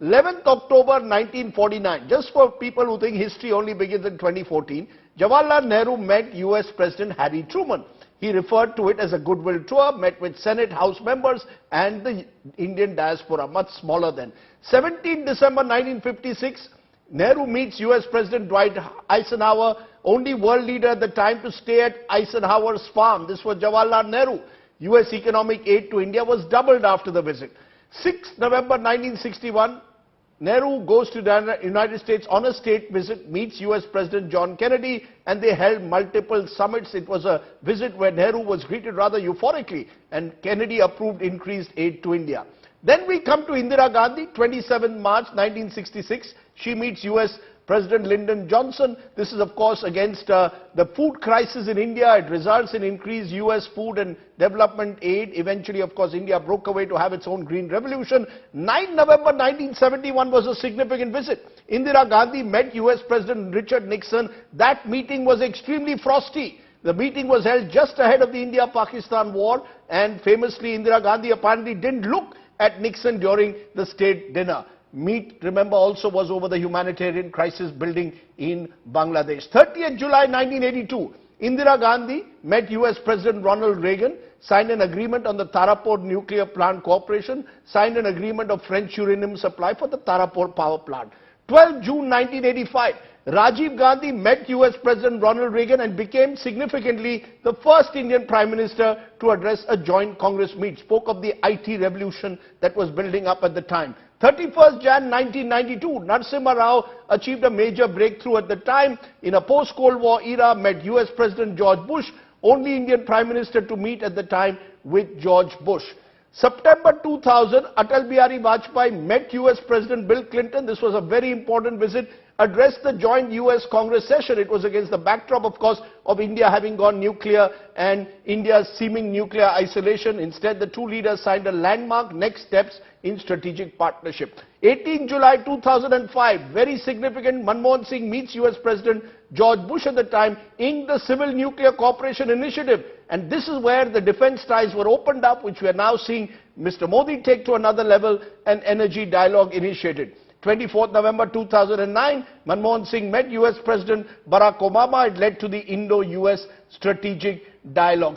11th October 1949, just for people who think history only begins in 2014, Jawaharlal Nehru met US President Harry Truman. He referred to it as a goodwill tour, met with Senate House members and the Indian diaspora, much smaller then. 17 December 1956, Nehru meets US President Dwight Eisenhower, only world leader at the time to stay at Eisenhower's farm. This was Jawaharlal Nehru. US economic aid to India was doubled after the visit. 6 November 1961, Nehru goes to the United States on a state visit, meets US President John Kennedy, and they held multiple summits. It was a visit where Nehru was greeted rather euphorically, and Kennedy approved increased aid to India. Then we come to Indira Gandhi, 27 March 1966. She meets US President Lyndon Johnson. This is, of course, against the food crisis in India. It results in increased US food and development aid. Eventually, of course, India broke away to have its own green revolution. 9 November 1971 was a significant visit. Indira Gandhi met US President Richard Nixon. That meeting was extremely frosty. The meeting was held just ahead of the India-Pakistan war, and famously, Indira Gandhi apparently didn't look at Nixon during the state dinner. Meet, remember, also was over the humanitarian crisis building in Bangladesh. 30th July 1982, Indira Gandhi met US President Ronald Reagan, signed an agreement on the Tarapur Nuclear Plant Corporation, signed an agreement of French uranium supply for the Tarapur power plant. 12 June 1985, Rajiv Gandhi met US President Ronald Reagan and became significantly the first Indian Prime Minister to address a joint Congress meet. Spoke of the IT revolution that was building up at the time. 31st Jan 1992, Narasimha Rao achieved a major breakthrough at the time. In a post-Cold War era, met US President George Bush, only Indian Prime Minister to meet at the time with George Bush. September 2000, Atal Bihari Vajpayee met US President Bill Clinton. This was a very important visit, addressed the joint US Congress session. It was against the backdrop, of course, of India having gone nuclear and India's seeming nuclear isolation. Instead, the two leaders signed a landmark next steps in strategic partnership. 18 July 2005, very significant, Manmohan Singh meets US President George Bush at the time in the Civil Nuclear Cooperation Initiative. And this is where the defense ties were opened up, which we are now seeing Mr. Modi take to another level, and energy dialogue initiated. 24th November 2009, Manmohan Singh met US President Barack Obama. It led to the Indo-US strategic dialogue.